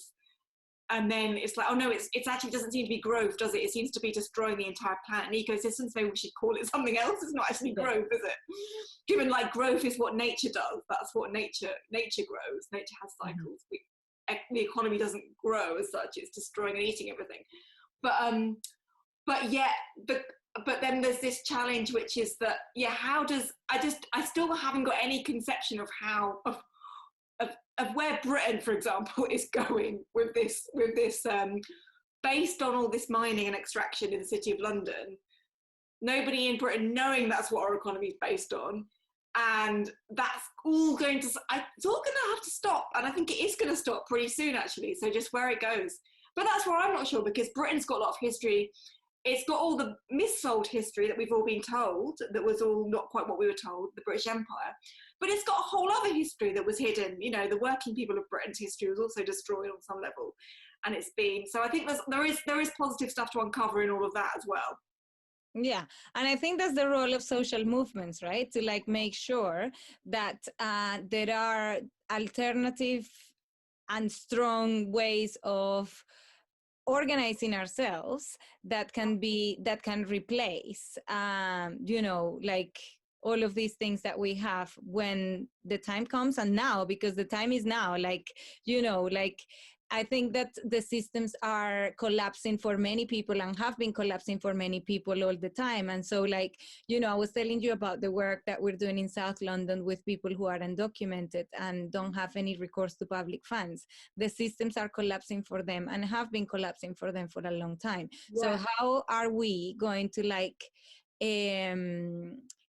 and then it's like, oh no, it's actually doesn't seem to be growth, does it? It seems to be destroying the entire planet and ecosystem. So maybe we should call it something else. It's not actually growth, is it? Given like growth is what nature does. That's what nature grows. Nature has cycles. The economy doesn't grow as such. It's destroying and eating everything. But yet, but then there's this challenge, which is that, yeah, how does, I still haven't got any conception of how, of where Britain, for example, is going with this, based on all this mining and extraction in the City of London. Nobody in Britain knowing that's what our economy is based on, and that's all going to, it's all going to have to stop, and I think it is going to stop pretty soon, actually. So just where it goes, but that's where I'm not sure, because Britain's got a lot of history. It's got all the missold history that we've all been told, that was all not quite what we were told, the British Empire. But it's got a whole other history that was hidden. You know, the working people of Britain's history was also destroyed on some level. And it's been, so I think there is positive stuff to uncover in all of that as well. Yeah, and I think that's the role of social movements, right? To like make sure that there are alternative and strong ways of organizing ourselves that can replace, you know, like all of these things that we have when the time comes. And now, because the time is now, like, you know, like I think that the systems are collapsing for many people and have been collapsing for many people all the time. And so, like, you know, I was telling you about the work that we're doing in South London with people who are undocumented and don't have any recourse to public funds. The systems are collapsing for them and have been collapsing for them for a long time. Yeah. So how are we going to like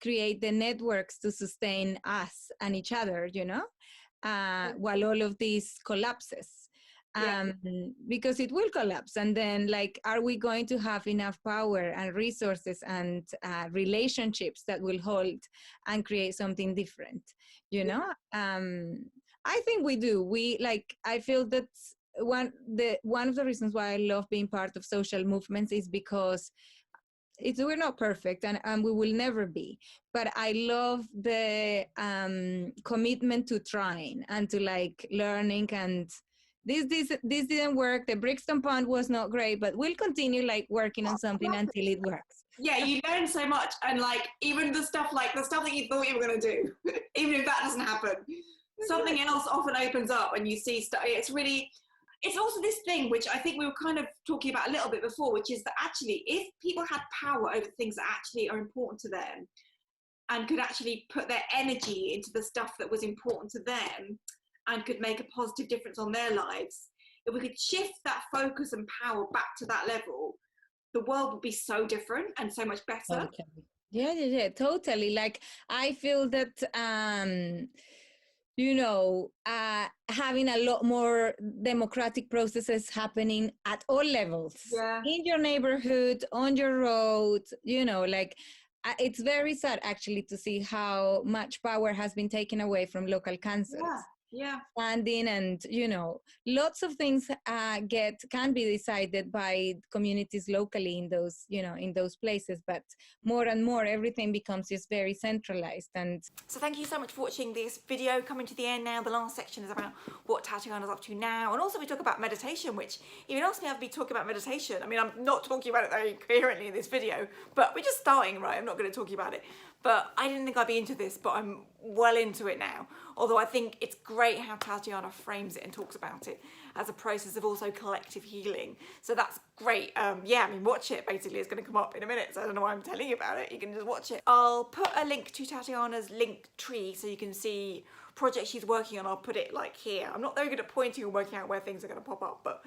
create the networks to sustain us and each other, you know, while all of this collapses? Because it will collapse, and then like, are we going to have enough power and resources and relationships that will hold and create something different, you know? I think we do. I feel that one of the reasons why I love being part of social movements is because we're not perfect, and we will never be, but I love the commitment to trying and to like learning. And this didn't work. The Brixton Pond was not great, but we'll continue like working on something until it works. Yeah, you learn so much, and like even the stuff that you thought you were going to do, even if that doesn't happen, something else often opens up, and you see stuff. It's also this thing which I think we were kind of talking about a little bit before, which is that actually, if people had power over things that actually are important to them, and could actually put their energy into the stuff that was important to them, and could make a positive difference on their lives, if we could shift that focus and power back to that level, the world would be so different and so much better. Okay. Yeah, totally. Like, I feel that, you know, having a lot more democratic processes happening at all levels, in your neighborhood, on your road, you know, like, it's very sad actually to see how much power has been taken away from local councils. Yeah. funding, and lots of things can be decided by communities locally in those in those places, but more and more everything becomes just very centralized. And so thank you so much for watching this video. Coming to the end now, the last section is about what Tatiana's up to now, and also we talk about meditation, which if you asked me, I'd be talking about meditation. I mean, I'm not talking about it very coherently in this video, but we're just starting, right? I'm not going to talk about it, but I didn't think I'd be into this, but I'm well into it now. Although I think it's great how Tatiana frames it and talks about it as a process of also collective healing. So that's great. Yeah, I mean, watch it. Basically, it's going to come up in a minute, so I don't know why I'm telling you about it. You can just watch it. I'll put a link to Tatiana's link tree so you can see projects she's working on. I'll put it like here. I'm not very good at pointing and working out where things are going to pop up, but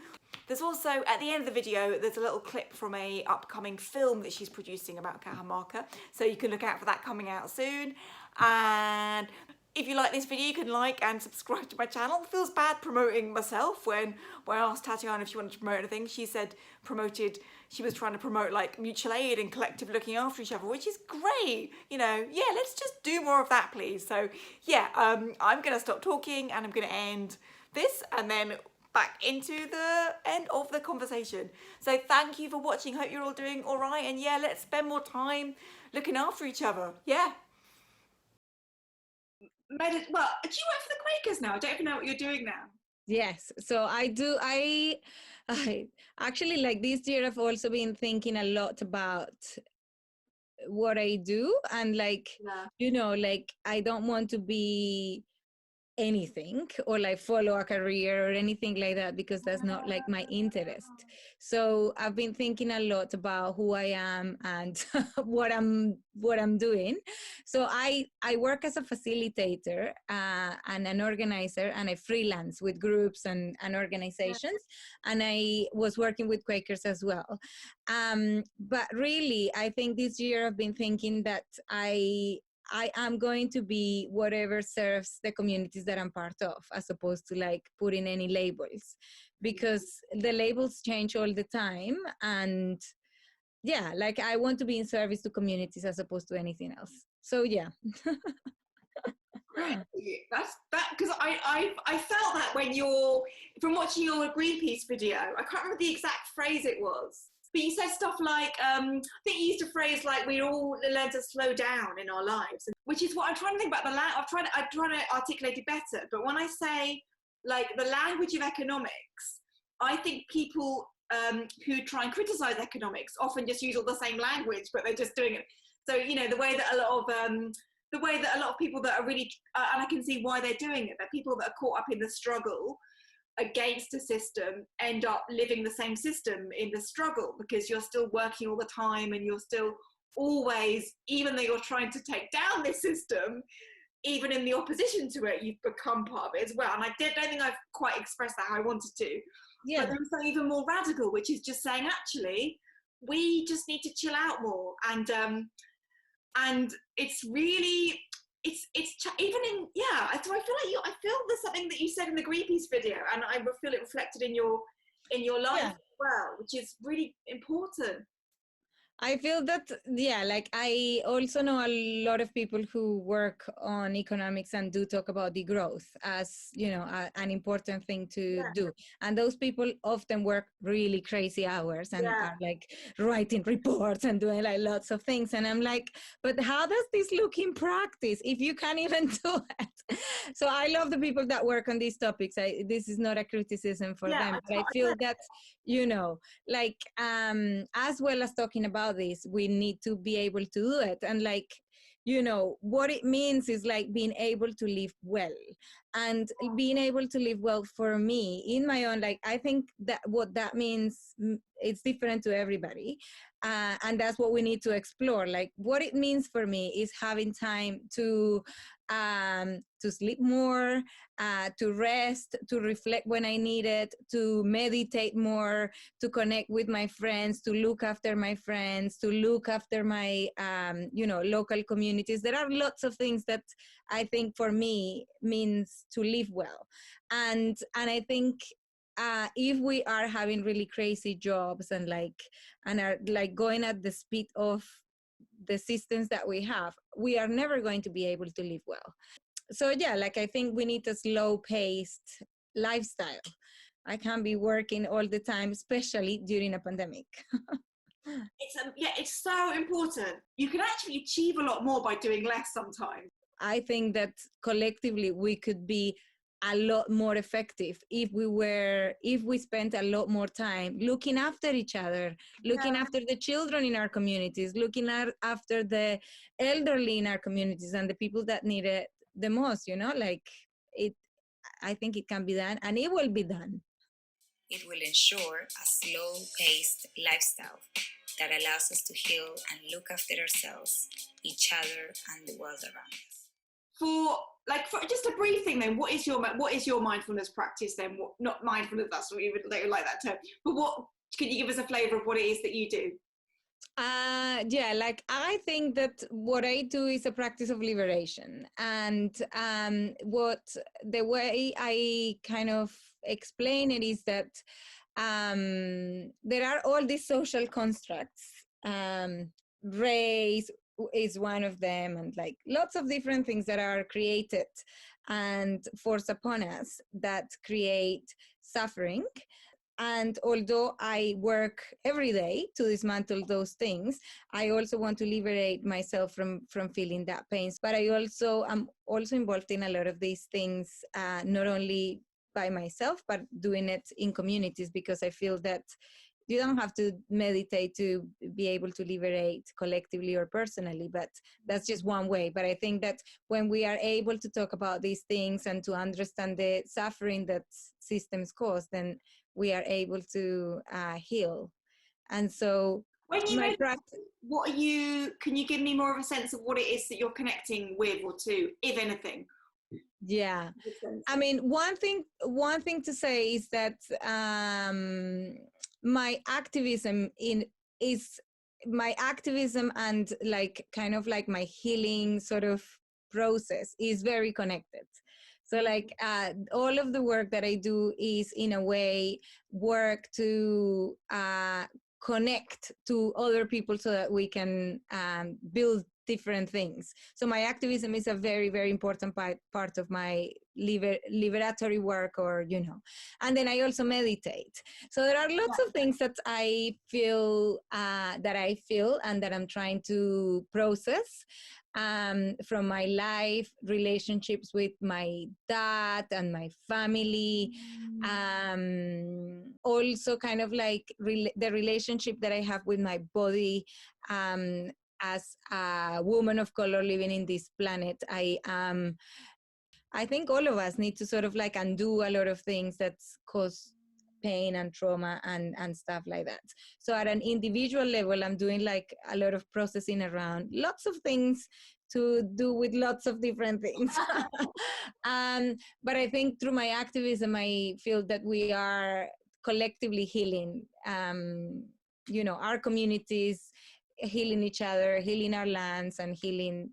there's also, at the end of the video, there's a little clip from a upcoming film that she's producing about Cajamarca. So you can look out for that coming out soon. And if you like this video, you can like and subscribe to my channel. It feels bad promoting myself. When I asked Tatiana if she wanted to promote anything, she said she was trying to promote like mutual aid and collective looking after each other, which is great. Yeah, let's just do more of that, please. So yeah, I'm gonna stop talking and I'm gonna end this and then back into the end of the conversation. So thank you for watching. Hope you're all doing all right. And yeah, let's spend more time looking after each other. Yeah. Well, do you work for the Quakers now? I don't even know what you're doing now. yes, so I actually, like, this year I've also been thinking a lot about what I do, and like like I don't want to be anything or like follow a career or anything like that, because that's not like my interest. So I've been thinking a lot about who I am and what I'm doing. So I work as a facilitator and an organizer, and I freelance with groups and organizations, and I was working with Quakers as well. But really, I think this year I've been thinking that I am going to be whatever serves the communities that I'm part of, as opposed to like putting any labels, because the labels change all the time. And yeah, like I want to be in service to communities as opposed to anything else. So yeah. Great. That's because I felt that when from watching your Greenpeace video. I can't remember the exact phrase it was, but you said stuff like I think you used a phrase like we all learn to slow down in our lives, which is what I'm trying to think about. I'm trying to articulate it better, but when I say like the language of economics, I think people who try and criticize economics often just use all the same language, but they're just doing it. So the way that a lot of people that are really, and I can see why they're doing it, that people that are caught up in the struggle against a system end up living the same system in the struggle, because you're still working all the time and you're still always, even though you're trying to take down this system, even in the opposition to it, you've become part of it as well. And I don't think I've quite expressed that how I wanted to. Yeah. But there's something even more radical, which is just saying, actually, we just need to chill out more. And it's really, it's even in, yeah, so I feel there's something that you said in the Greenpeace video, and I feel it reflected in your life as well, which is really important. I feel that, yeah, like I also know a lot of people who work on economics and do talk about degrowth as, an important thing to do. And those people often work really crazy hours and are like writing reports and doing like lots of things. And I'm like, but how does this look in practice if you can't even do it? So I love the people that work on these topics. This is not a criticism for them, but I feel that, like as well as talking about this, we need to be able to do it. And like, what it means is like being able to live well, and being able to live well for me in my own, like, I think that what that means, it's different to everybody. And that's what we need to explore. Like, what it means for me is having time to sleep more, to rest, to reflect when I need it, to meditate more, to connect with my friends, to look after my friends, to look after my, local communities. There are lots of things that I think for me means to live well. And I think if we are having really crazy jobs and are like going at the speed of the systems that we have, we are never going to be able to live well. So yeah, like I think we need a slow-paced lifestyle. I can't be working all the time, especially during a pandemic. It's so important. You can actually achieve a lot more by doing less sometimes. I think that collectively we could be a lot more effective if we spent a lot more time looking after each other, looking after the children in our communities, looking after the elderly in our communities and the people that need it the most, you know, like it. I think it can be done, and it will be done. It will ensure a slow-paced lifestyle that allows us to heal and look after ourselves, each other, and the world around us. For just a brief thing then, what is your mindfulness practice then? Not mindfulness, that's not even like that term, but what can you give us a flavor of what it is that you do? Yeah, like I think that what I do is a practice of liberation, and what the way I kind of explain it is that there are all these social constructs. Race is one of them, and like lots of different things that are created and forced upon us that create suffering. And although I work every day to dismantle those things, I also want to liberate myself from feeling that pain. But I also am also involved in a lot of these things, not only by myself, but doing it in communities, because I feel that you don't have to meditate to be able to liberate collectively or personally, but that's just one way. But I think that when we are able to talk about these things and to understand the suffering that systems cause, then we are able to heal. And so When you my know, practice, can you give me more of a sense of what it is that you're connecting with or to, if anything? yeah, I mean, one thing to say is that my activism and like kind of like my healing sort of process is very connected. So like all of the work that I do is in a way work to connect to other people so that we can build different things. So my activism is a very, very important part of my liberatory work, or, you know, and then I also meditate. So there are lots of things that I feel and that I'm trying to process from my life, relationships with my dad and my family, also kind of like the relationship that I have with my body. As a woman of color living in this planet, I think all of us need to sort of like undo a lot of things that cause pain and trauma and stuff like that. So at an individual level, I'm doing like a lot of processing around lots of things to do with lots of different things. But I think through my activism, I feel that we are collectively healing, you know, our communities, healing each other, healing our lands, and healing,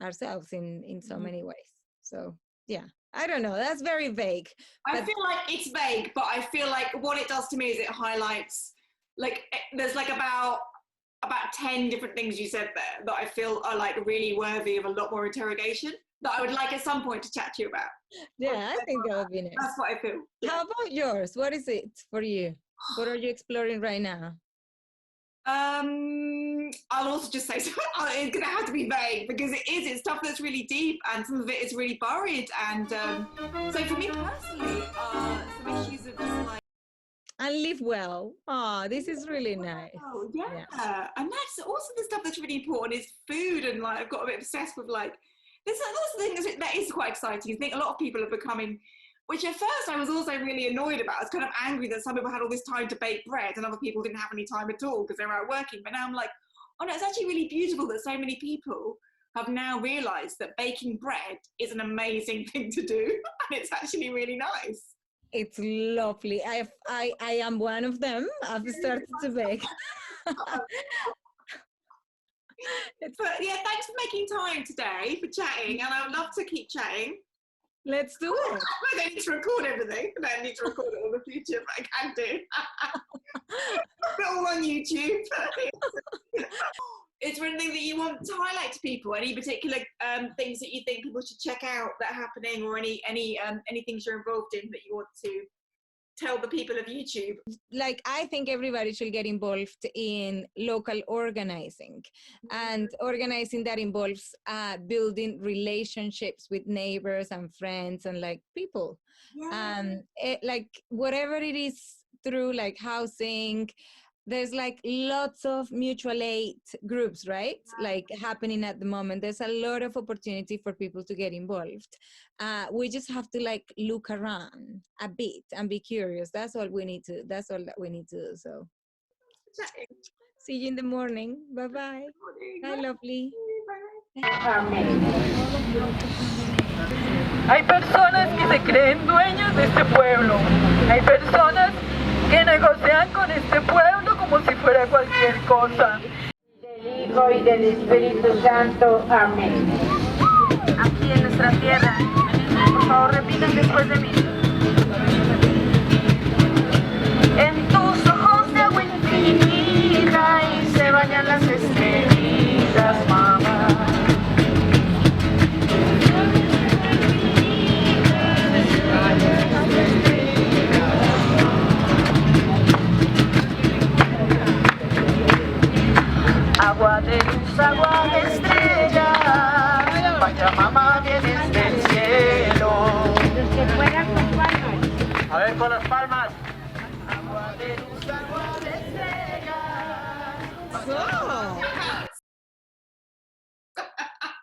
ourselves in so many ways. So yeah, I don't know, that's very vague. I feel like it's vague, but I feel like what it does to me is it highlights, like there's like about 10 different things you said there that I feel are like really worthy of a lot more interrogation, that I would like at some point to chat to you about. Yeah, I think that would be nice. That's what I feel. Yeah. How about yours? What is it for you? What are you exploring right now? I'll also just say, it's going to have to be vague because it's stuff that's really deep and some of it is really buried. And so for me personally, some issues of just like, and live well. Oh, this is really nice. Oh yeah. And that's also the stuff that's really important is food, and like I've got a bit obsessed with like there's things that is quite exciting. I think a lot of people are becoming, which at first I was also really annoyed about. I was kind of angry that some people had all this time to bake bread and other people didn't have any time at all because they were out working. But now I'm like, oh no, it's actually really beautiful that so many people have now realised that baking bread is an amazing thing to do, and it's actually really nice. It's lovely. I am one of them. I've started to bake. But yeah, thanks for making time today for chatting, and I would love to keep chatting. Let's do it. I don't need to record everything. I don't need to record it all in the future, but I can do. Put it all on YouTube. is there anything that you want to highlight to people? Any particular things that you think people should check out that are happening, or any things you're involved in that you want to tell the people of YouTube? Like, I think everybody should get involved in local organizing, and organizing that involves building relationships with neighbors and friends and like people. Like whatever it is, through like housing, there's like lots of mutual aid groups, right? Like happening at the moment. There's a lot of opportunity for people to get involved. We just have to like look around a bit and be curious. That's all we need to, that's all that we need to do. So see you in the morning. Bye-bye. Bye, lovely. Hay personas que se creen dueños de este pueblo. Hay personas que negocian con este pueblo como si fuera cualquier cosa. Del Hijo y del Espíritu Santo. Amén. Aquí en nuestra tierra. Por favor, repitan después de mí. En tus ojos de agua infinita y se bañan las estrellitas, mamá. Agua de luz, agua de estrella, vaya mamá, vienes del cielo. A ver, con las palmas. Agua de luz, agua de estrella.